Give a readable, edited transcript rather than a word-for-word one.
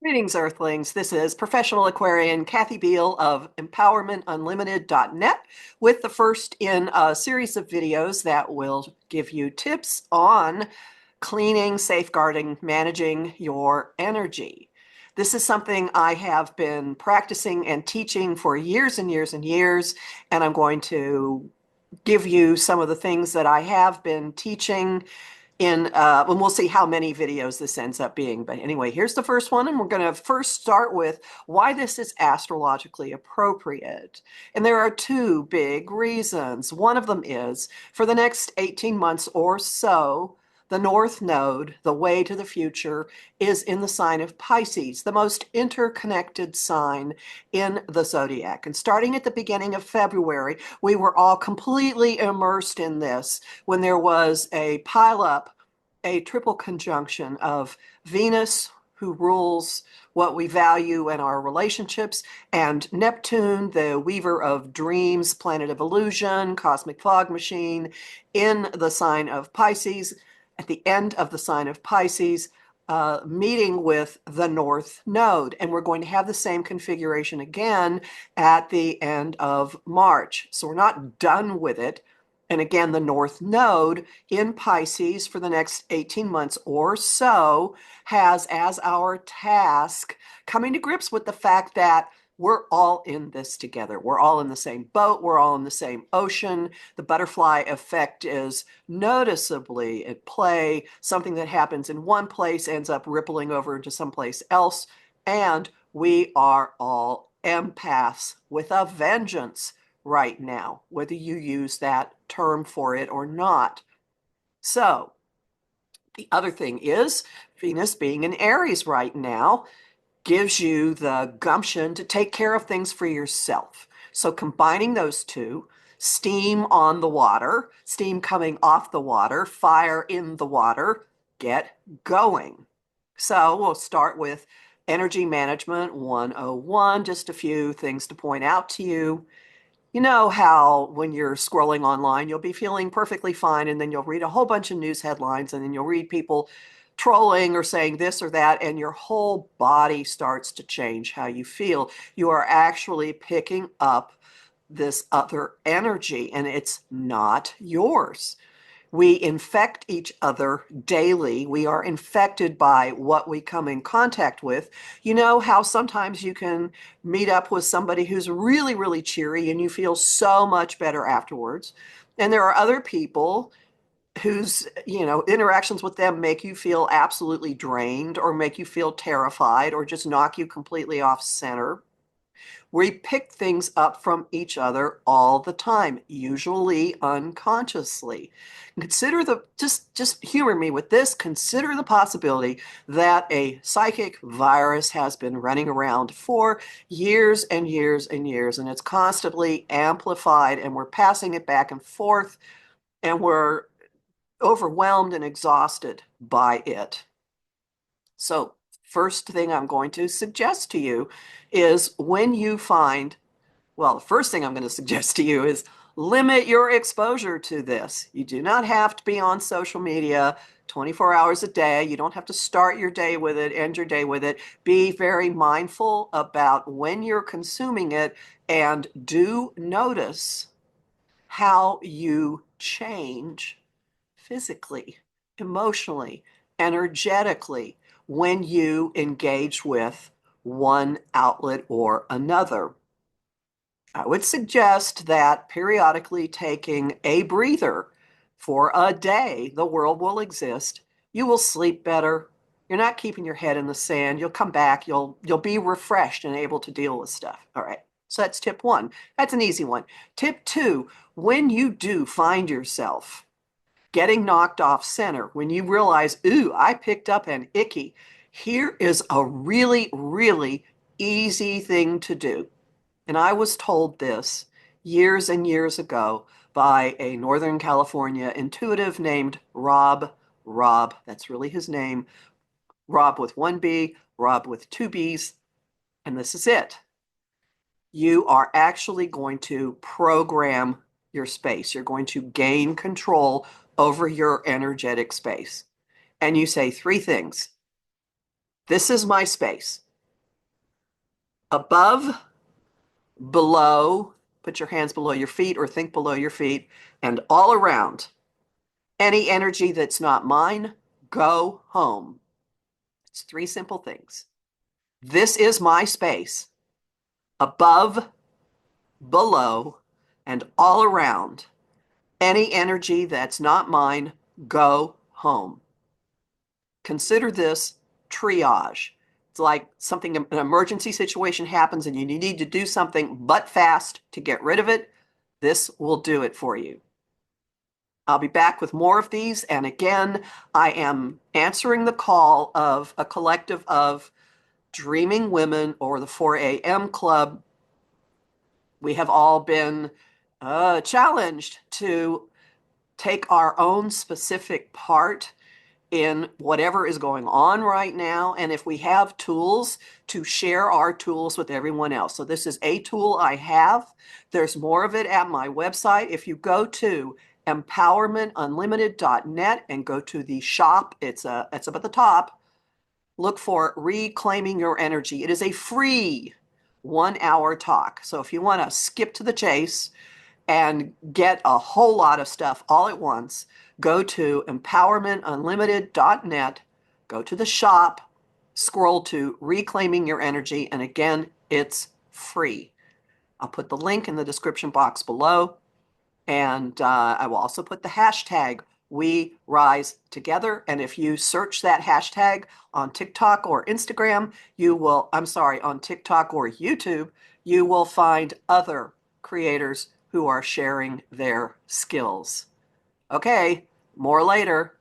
Greetings, Earthlings. This is professional Aquarian Kathy Biehl of EmpowermentUnlimited.net with the first in a series of videos that will give you tips on cleaning, safeguarding, managing your energy. This is something I have been practicing and teaching for years and years and years, and I'm going to give you some of the things that I have been teaching and we'll see how many videos this ends up being. But anyway, here's the first one, and we're going to first start with why this is astrologically appropriate. And there are two big reasons. One of them is for the next 18 months or so, the North Node, the way to the future, is in the sign of Pisces, the most interconnected sign in the zodiac. And starting at the beginning of February, we were all completely immersed in this when there was a pileup, a triple conjunction of Venus, who rules what we value in our relationships, and Neptune, the weaver of dreams, planet of illusion, cosmic fog machine, in the sign of Pisces, at the end of the sign of Pisces, meeting with the North Node. And we're going to have the same configuration again at the end of March. So we're not done with it. And again, the North Node in Pisces for the next 18 months or so has as our task coming to grips with the fact that we're all in this together. We're all in the same boat. We're all in the same ocean. The butterfly effect is noticeably at play. Something that happens in one place ends up rippling over into someplace else. And we are all empaths with a vengeance right now, whether you use that term for it or not. So the other thing is Venus being in Aries right now gives you the gumption to take care of things for yourself. So combining those two, steam on the water, steam coming off the water, fire in the water, get going. So we'll start with Energy Management 101, just a few things to point out to you. You know how when you're scrolling online, you'll be feeling perfectly fine, and then you'll read a whole bunch of news headlines, and then you'll read people trolling or saying this or that, and your whole body starts to change how you feel. You are actually picking up this other energy, and it's not yours. We infect each other daily. We are infected by what we come in contact with. You know how sometimes you can meet up with somebody who's really, really cheery and you feel so much better afterwards. And there are other people whose, interactions with them make you feel absolutely drained or make you feel terrified or just knock you completely off center. We pick things up from each other all the time, usually unconsciously. Consider just humor me with this. Consider the possibility that a psychic virus has been running around for years and years and years, and it's constantly amplified, and we're passing it back and forth, and we're overwhelmed and exhausted by it. So first thing I'm going to suggest to you is when you find, well, the first thing I'm going to suggest to you is limit your exposure to this. You do not have to be on social media 24 hours a day. You don't have to start your day with it, end your day with it. Be very mindful about when you're consuming it, and do notice how you change physically, emotionally, energetically when you engage with one outlet or another. I would suggest that periodically taking a breather for a day, the world will exist. You will sleep better. You're not keeping your head in the sand. You'll come back. You'll be refreshed and able to deal with stuff. All right. So that's tip one. That's an easy one. Tip two, when you do find yourself getting knocked off center, when you realize, ooh, I picked up an icky, here is a really, really easy thing to do. And I was told this years and years ago by a Northern California intuitive named Rob. Rob, that's really his name. Rob with one B, Rob with two B's. And this is it. You are actually going to program your space. You're going to gain control over your energetic space. And you say three things. This is my space. above, below, put your hands below your feet or think below your feet, and all around. Any energy that's not mine, go home. It's three simple things. This is my space. Above, below, and all around. Any energy that's not mine, go home. Consider this triage. It's like something, an emergency situation happens and you need to do something but fast to get rid of it. This will do it for you. I'll be back with more of these. And again, I am answering the call of a collective of dreaming women or the 4 a.m. club. We have all been challenged to take our own specific part in whatever is going on right now. And if we have tools, to share our tools with everyone else. So this is a tool I have. There's more of it at my website. If you go to empowermentunlimited.net and go to the shop, it's up at the top. Look for Reclaiming Your Energy. It is a free 1-hour talk. So if you want to skip to the chase and get a whole lot of stuff all at once, go to empowermentunlimited.net, go to the shop, scroll to Reclaiming Your Energy, and again, it's free. I'll put the link in the description box below, and I will also put the hashtag We Rise Together. And if you search that hashtag on TikTok or Instagram, on TikTok or YouTube, you will find other creators who are sharing their skills. Okay, more later.